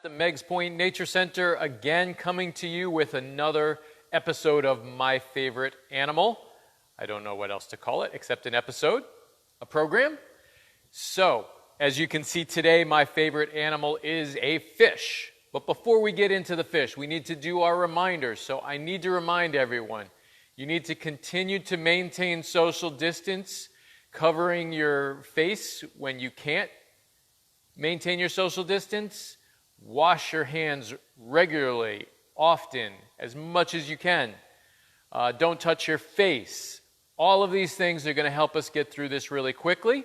the Meigs Nature Center, again coming to you with another episode of My Favorite Animal. I don't know what else to call it except an episode, a program. So, as you can see today, my favorite animal is a fish. But before we get into the fish, we need to do our reminders. So I need to remind everyone, you need to continue to maintain social distance, covering your face when you can't maintain your social distance. Wash your hands regularly, often, as much as you can. Don't touch your face. All of these things are going to help us get through this really quickly,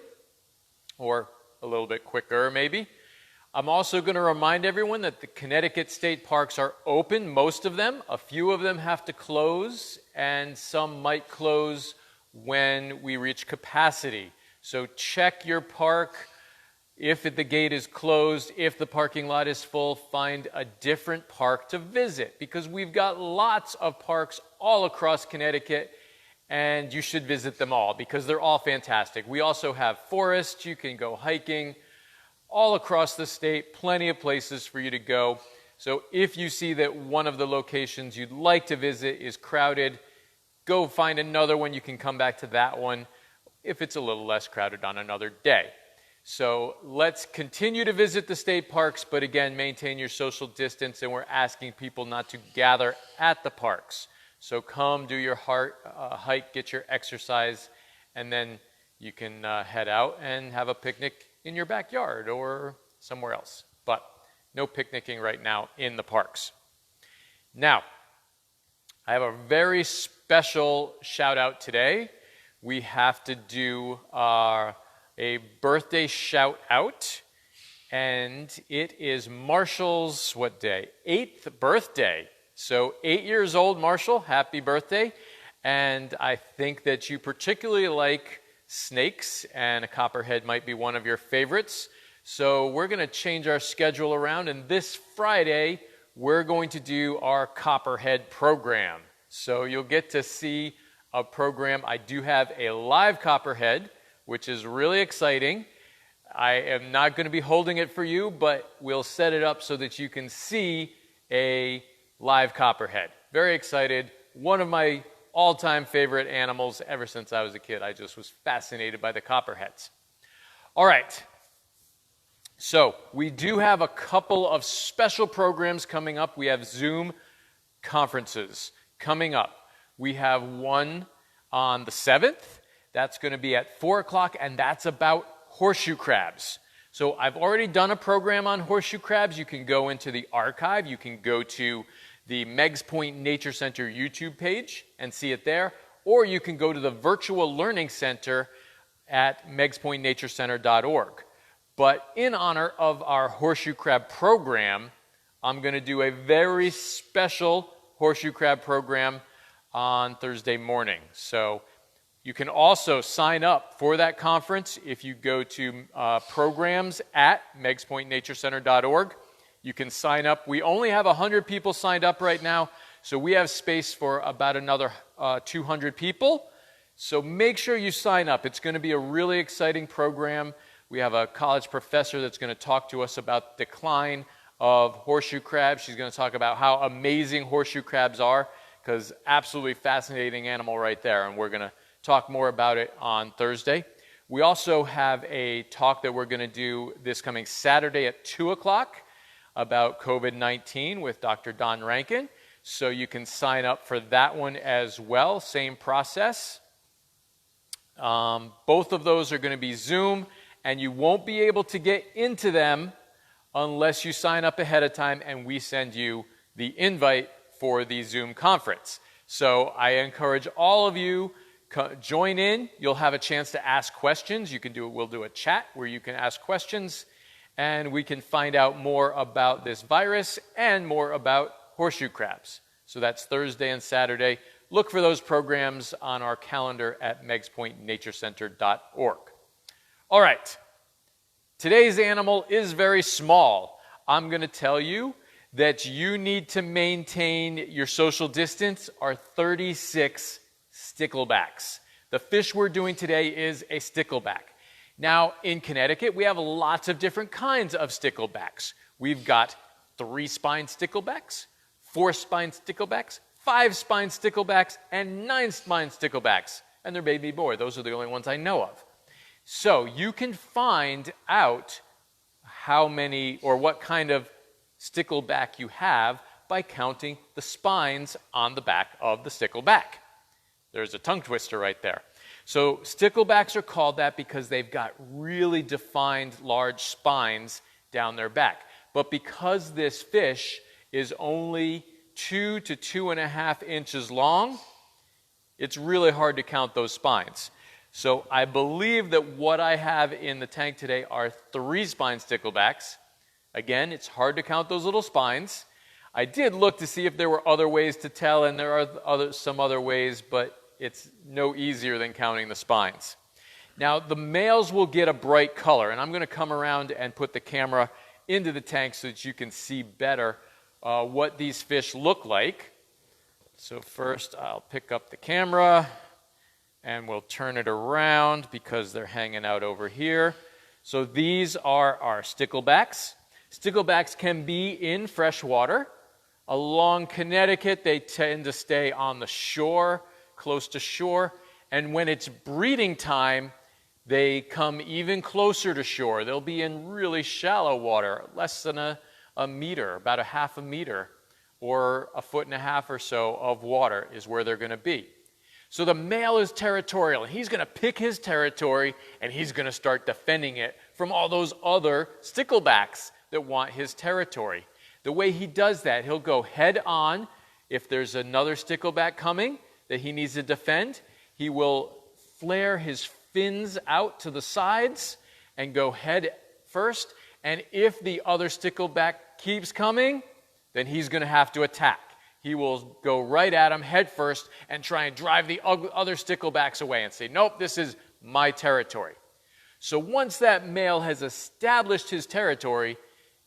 or a little bit quicker maybe. I'm also going to remind everyone that the Connecticut state parks are open, most of them. A few of them have to close, and some might close when we reach capacity. So check your park. If the gate is closed, if the parking lot is full, find a different park to visit, because we've got lots of parks all across Connecticut, and you should visit them all because they're all fantastic. We also have forests. You can go hiking all across the state, plenty of places for you to go. So if you see that one of the locations you'd like to visit is crowded, go find another one. You can come back to that one if it's a little less crowded on another day. So let's continue to visit the state parks, but again, maintain your social distance, and we're asking people not to gather at the parks. So come do your hike, get your exercise, and then you can head out and have a picnic in your backyard or somewhere else. But no picnicking right now in the parks. Now, I have a very special shout out today. We have to do a birthday shout out, and it is Marshall's, what day? 8th birthday. So 8 years old, Marshall, happy birthday. And I think that you particularly like snakes, and a copperhead might be one of your favorites. So we're going to change our schedule around, and this Friday, we're going to do our copperhead program. So you'll get to see a program. I do have a live copperhead, which is really exciting. I am not going to be holding it for you, but we'll set it up so that you can see a live copperhead. Very excited. One of my all-time favorite animals ever since I was a kid. I just was fascinated by the copperheads. All right. So we do have a couple of special programs coming up. We have Zoom conferences coming up. We have one on the 7th. That's going to be at 4 o'clock, and that's about horseshoe crabs. So I've already done a program on horseshoe crabs. You can go into the archive. You can go to the Meigs Nature Center YouTube page and see it there. Or you can go to the Virtual Learning Center at meigspointnaturecenter.org. But in honor of our horseshoe crab program, I'm going to do a very special horseshoe crab program on Thursday morning. So you can also sign up for that conference if you go to programs at meigspointnaturecenter.org. You can sign up. We only have 100 people signed up right now, so we have space for about another 200 people. So make sure you sign up. It's going to be a really exciting program. We have a college professor that's going to talk to us about the decline of horseshoe crabs. She's going to talk about how amazing horseshoe crabs are, because absolutely fascinating animal right there, and we're going to talk more about it on Thursday. We also have a talk that we're going to do this coming Saturday at 2 o'clock about COVID-19 with Dr. Don Rankin. So you can sign up for that one as well. Same process. Both of those are going to be Zoom, and you won't be able to get into them unless you sign up ahead of time and we send you the invite for the Zoom conference. So I encourage all of you join in. You'll have a chance to ask questions. We'll do a chat where you can ask questions, and we can find out more about this virus and more about horseshoe crabs. So that's Thursday and Saturday. Look for those programs on our calendar at meigspointnaturecenter.org. All right. Today's animal is very small. I'm going to tell you that you need to maintain your social distance are 36 sticklebacks. The fish we're doing today is a stickleback. Now, in Connecticut, we have lots of different kinds of sticklebacks. We've got 3-spine sticklebacks, 4-spine sticklebacks, 5-spine sticklebacks, and 9-spine sticklebacks. And their baby boy. Those are the only ones I know of. So you can find out how many or what kind of stickleback you have by counting the spines on the back of the stickleback. There's a tongue twister right there. So sticklebacks are called that because they've got really defined large spines down their back. But because this fish is only 2 to 2.5 inches long, it's really hard to count those spines. So I believe that what I have in the tank today are 3-spine sticklebacks. Again, it's hard to count those little spines. I did look to see if there were other ways to tell, and there are some other ways, but it's no easier than counting the spines. Now, the males will get a bright color, and I'm going to come around and put the camera into the tank so that you can see better what these fish look like. So first, I'll pick up the camera, and we'll turn it around because they're hanging out over here. So these are our sticklebacks. Sticklebacks can be in fresh water. Along Connecticut, they tend to stay on the shore, close to shore. And when it's breeding time, they come even closer to shore. They'll be in really shallow water, less than a meter, about a half a meter, or 1.5 feet or so of water is where they're going to be. So the male is territorial. He's going to pick his territory, and he's going to start defending it from all those other sticklebacks that want his territory. The way he does that, he'll go head on. If there's another stickleback coming that he needs to defend, he will flare his fins out to the sides and go head first. And if the other stickleback keeps coming, then he's going to have to attack. He will go right at him head first and try and drive the other sticklebacks away and say, nope, this is my territory. So once that male has established his territory,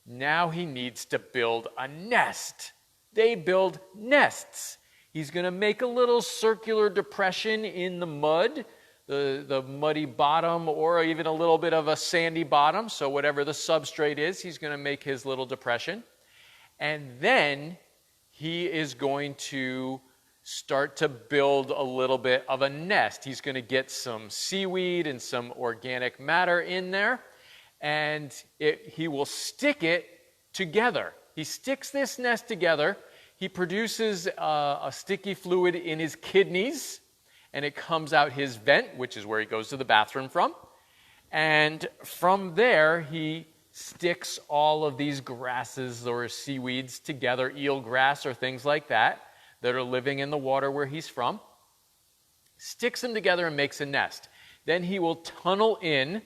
now he needs to build a nest. They build nests. He's going to make a little circular depression in the mud, the muddy bottom, or even a little bit of a sandy bottom. So whatever the substrate is, he's going to make his little depression. And then he is going to start to build a little bit of a nest. He's going to get some seaweed and some organic matter in there, and he will stick it together. He sticks this nest together. He produces a sticky fluid in his kidneys, and it comes out his vent, which is where he goes to the bathroom from. And from there, he sticks all of these grasses or seaweeds together, eelgrass or things like that are living in the water where he's from, sticks them together and makes a nest. Then he will tunnel in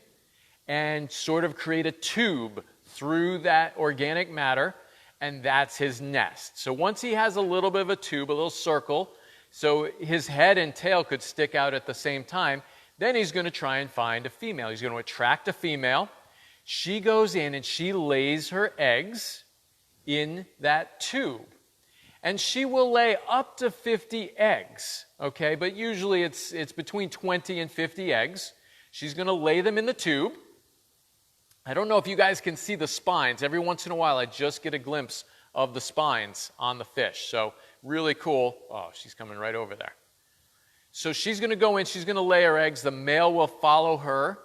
and sort of create a tube through that organic matter, and that's his nest. So once he has a little bit of a tube, a little circle, so his head and tail could stick out at the same time, then he's going to try and find a female. He's going to attract a female. She goes in and she lays her eggs in that tube. And she will lay up to 50 eggs, okay? But usually it's between 20 and 50 eggs. She's going to lay them in the tube. I don't know if you guys can see the spines. Every once in a while I just get a glimpse of the spines on the fish. So really cool. Oh, she's coming right over there. So she's going to go in, she's going to lay her eggs. The male will follow her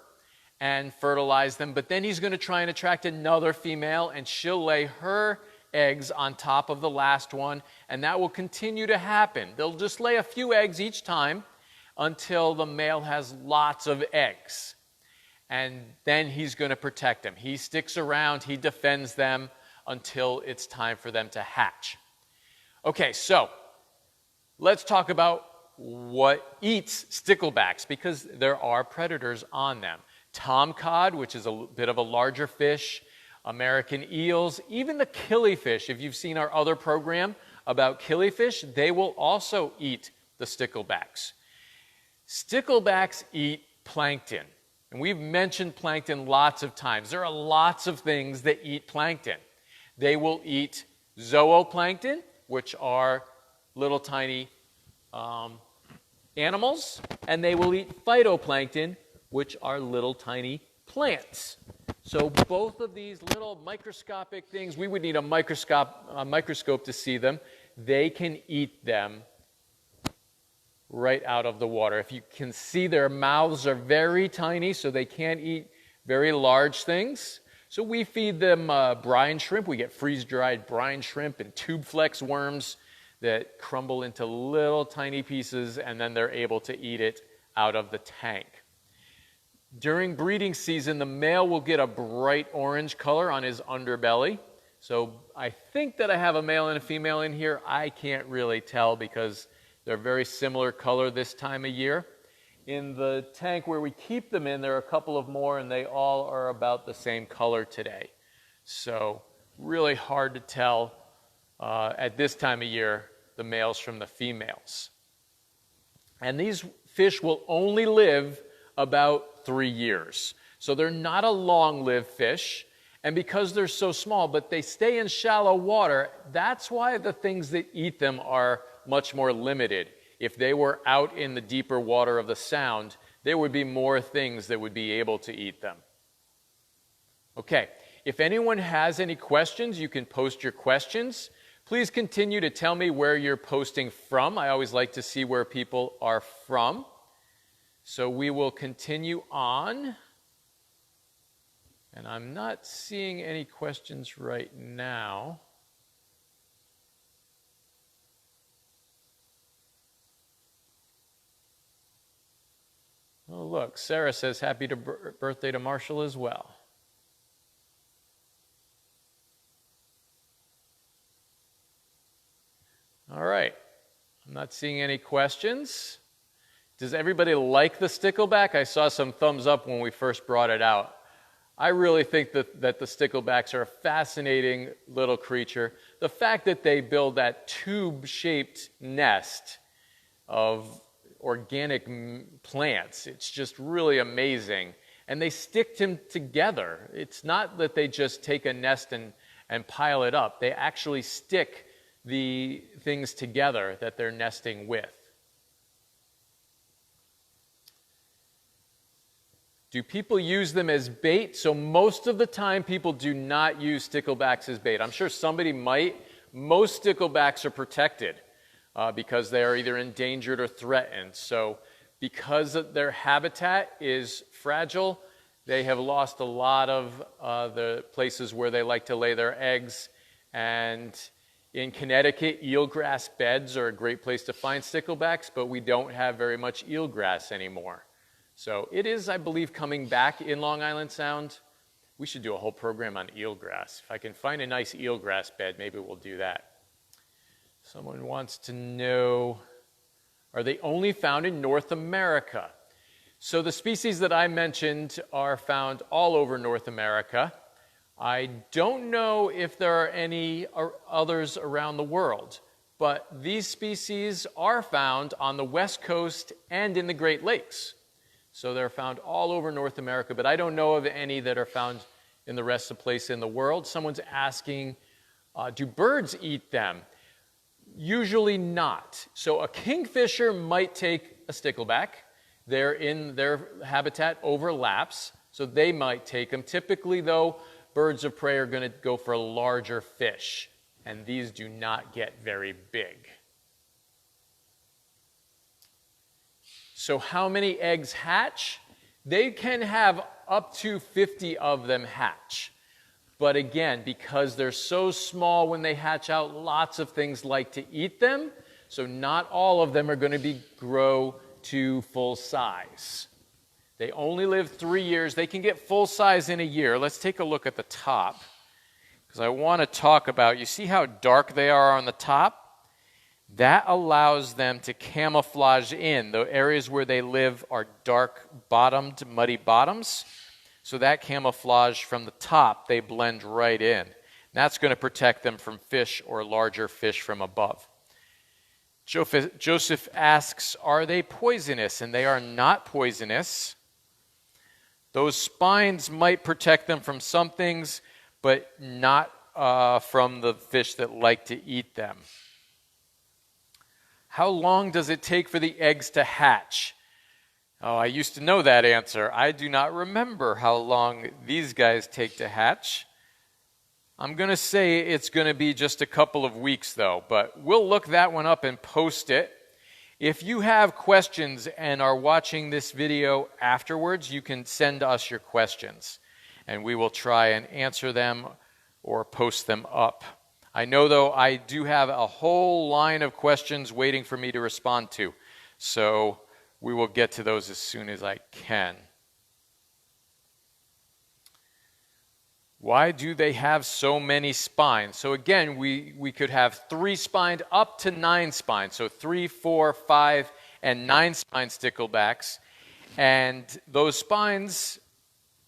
and fertilize them, but then he's going to try and attract another female, and she'll lay her eggs on top of the last one, and that will continue to happen. They'll just lay a few eggs each time until the male has lots of eggs, and then he's going to protect them. He sticks around, he defends them until it's time for them to hatch. Okay, so let's talk about what eats sticklebacks, because there are predators on them. Tomcod, which is a bit of a larger fish, American eels, even the killifish. If you've seen our other program about killifish, they will also eat the sticklebacks. Sticklebacks eat plankton, and we've mentioned plankton lots of times. There are lots of things that eat plankton. They will eat zooplankton, which are little tiny animals, and they will eat phytoplankton, which are little tiny plants. So both of these little microscopic things, we would need a microscope to see them. They can eat them right out of the water. If you can see, their mouths are very tiny, so they can't eat very large things. So we feed them brine shrimp. We get freeze-dried brine shrimp and tube flex worms that crumble into little tiny pieces, and then they're able to eat it out of the tank. During breeding season, the male will get a bright orange color on his underbelly. So I think that I have a male and a female in here. I can't really tell because they're very similar color this time of year. In the tank where we keep them in, there are a couple of more, and they all are about the same color today. So really hard to tell at this time of year the males from the females. And these fish will only live about 3 years. So they're not a long-lived fish. And because they're so small, but they stay in shallow water, that's why the things that eat them are much more limited. If they were out in the deeper water of the Sound, there would be more things that would be able to eat them. Okay, if anyone has any questions, you can post your questions. Please continue to tell me where you're posting from. I always like to see where people are from. So we will continue on. And I'm not seeing any questions right now. Oh, look, Sarah says happy birthday to Marshall as well. All right, I'm not seeing any questions. Does everybody like the stickleback? I saw some thumbs up when we first brought it out. I really think that the sticklebacks are a fascinating little creature. The fact that they build that tube-shaped nest of organic plants, it's just really amazing. And they stick them together. It's not that they just take a nest and pile it up. They actually stick the things together that they're nesting with. Do people use them as bait? So most of the time, people do not use sticklebacks as bait. I'm sure somebody might. Most sticklebacks are protected because they are either endangered or threatened. So because their habitat is fragile, they have lost a lot of the places where they like to lay their eggs. And in Connecticut, eelgrass beds are a great place to find sticklebacks, but we don't have very much eelgrass anymore. So it is, I believe, coming back in Long Island Sound. We should do a whole program on eelgrass. If I can find a nice eelgrass bed, maybe we'll do that. Someone wants to know, are they only found in North America? So the species that I mentioned are found all over North America. I don't know if there are any others around the world, but these species are found on the West Coast and in the Great Lakes. So they're found all over North America, but I don't know of any that are found in the rest of the place in the world. Someone's asking, do birds eat them? Usually not. So a kingfisher might take a stickleback. Their habitat overlaps, so they might take them. Typically, though, birds of prey are going to go for larger fish, and these do not get very big. So how many eggs hatch? They can have up to 50 of them hatch. But again, because they're so small when they hatch out, lots of things like to eat them. So not all of them are going to grow to full size. They only live 3 years. They can get full size in a year. Let's take a look at the top, because I want to talk about, you see how dark they are on the top? That allows them to camouflage in. The areas where they live are dark-bottomed, muddy bottoms. So that camouflage from the top, they blend right in. And that's going to protect them from fish or larger fish from above. Joseph asks, are they poisonous? And they are not poisonous. Those spines might protect them from some things, but not from the fish that like to eat them. How long does it take for the eggs to hatch? Oh, I used to know that answer. I do not remember how long these guys take to hatch. I'm going to say it's going to be just a couple of weeks, though, but we'll look that one up and post it. If you have questions and are watching this video afterwards, you can send us your questions, and we will try and answer them or post them up. I know, though, I do have a whole line of questions waiting for me to respond to, so we will get to those as soon as I can. Why do they have so many spines? So again, we could have 3-spined up to 9-spines. So 3, 4, 5, and 9-spine sticklebacks. And those spines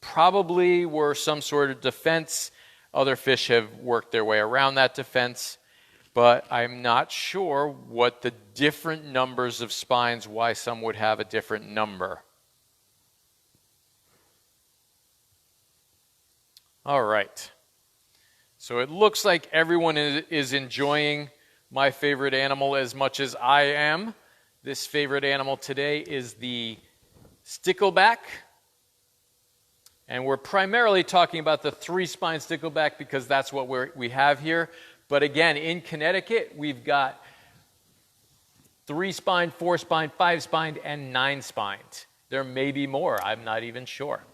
probably were some sort of defense. Other fish have worked their way around that defense. But I'm not sure what the different numbers of spines, why some would have a different number. All right. So it looks like everyone is enjoying my favorite animal as much as I am. This favorite animal today is the stickleback. And we're primarily talking about the 3-spine stickleback because that's what we have here. But again, in Connecticut, we've got 3-spine, 4-spine, 5-spine, and 9-spined. There may be more. I'm not even sure.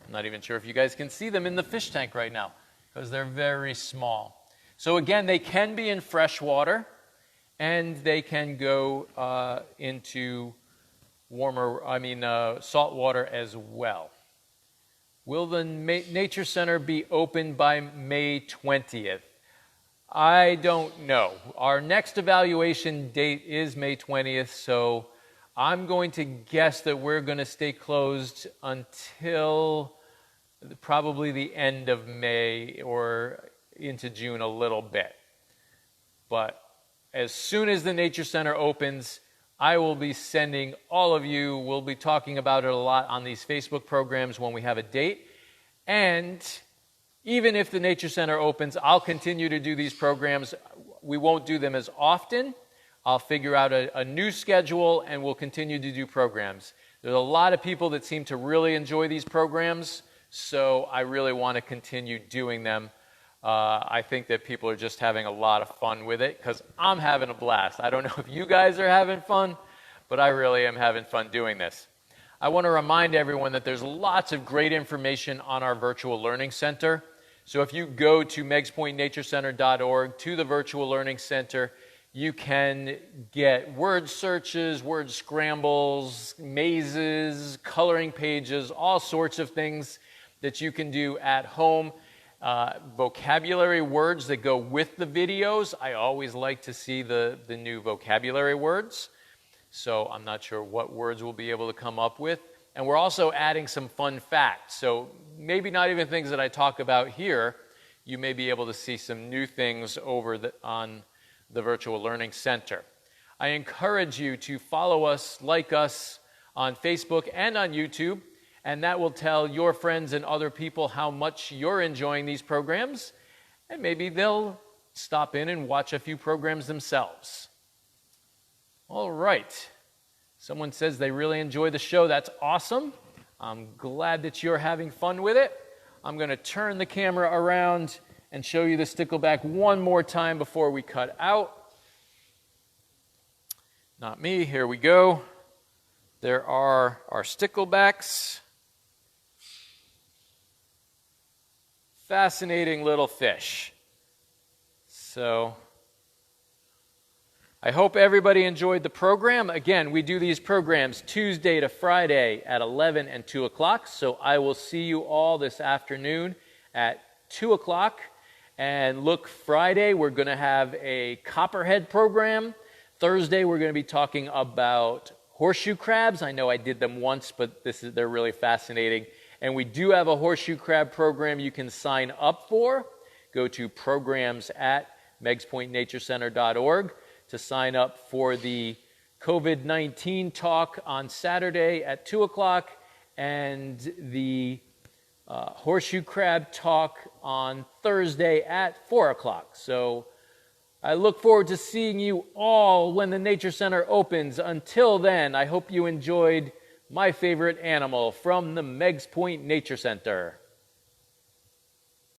I'm not even sure if you guys can see them in the fish tank right now because they're very small. So again, they can be in fresh water and they can go into salt water as well. Will the Nature Center be open by May 20th? I don't know. Our next evaluation date is May 20th, so I'm going to guess that we're going to stay closed until probably the end of May or into June a little bit. But as soon as the Nature Center opens, I will be sending all of you, we'll be talking about it a lot on these Facebook programs when we have a date. And even if the Nature Center opens, I'll continue to do these programs. We won't do them as often. I'll figure out a new schedule and we'll continue to do programs. There's a lot of people that seem to really enjoy these programs, so I really want to continue doing them. I think that people are just having a lot of fun with it because I'm having a blast. I don't know if you guys are having fun, but I really am having fun doing this. I want to remind everyone that there's lots of great information on our Virtual Learning Center. So if you go to meigspointnaturecenter.org to the Virtual Learning Center, you can get word searches, word scrambles, mazes, coloring pages, all sorts of things that you can do at home. Vocabulary words that go with the videos. I always like to see the new vocabulary words. So I'm not sure what words we'll be able to come up with. And we're also adding some fun facts. So maybe not even things that I talk about here. You may be able to see some new things over on the Virtual Learning Center. I encourage you to follow us, like us on Facebook and on YouTube, and that will tell your friends and other people how much you're enjoying these programs, and maybe they'll stop in and watch a few programs themselves. All right. Someone says they really enjoy the show. That's awesome. I'm glad that you're having fun with it. I'm going to turn the camera around and show you the stickleback one more time before we cut out. Not me. Here we go. There are our sticklebacks. Fascinating little fish. So I hope everybody enjoyed the program. Again, we do these programs Tuesday to Friday at 11 and 2 o'clock. So I will see you all this afternoon at 2 o'clock. And look, Friday, we're going to have a copperhead program. Thursday, we're going to be talking about horseshoe crabs. I know I did them once, but they're really fascinating. And we do have a horseshoe crab program you can sign up for. Go to programs@meigspointnaturecenter.org to sign up for the COVID-19 talk on Saturday at 2 o'clock and the horseshoe crab talk on Thursday at 4 o'clock. So I look forward to seeing you all when the Nature Center opens. Until then, I hope you enjoyed my favorite animal from the Meigs Point Nature Center.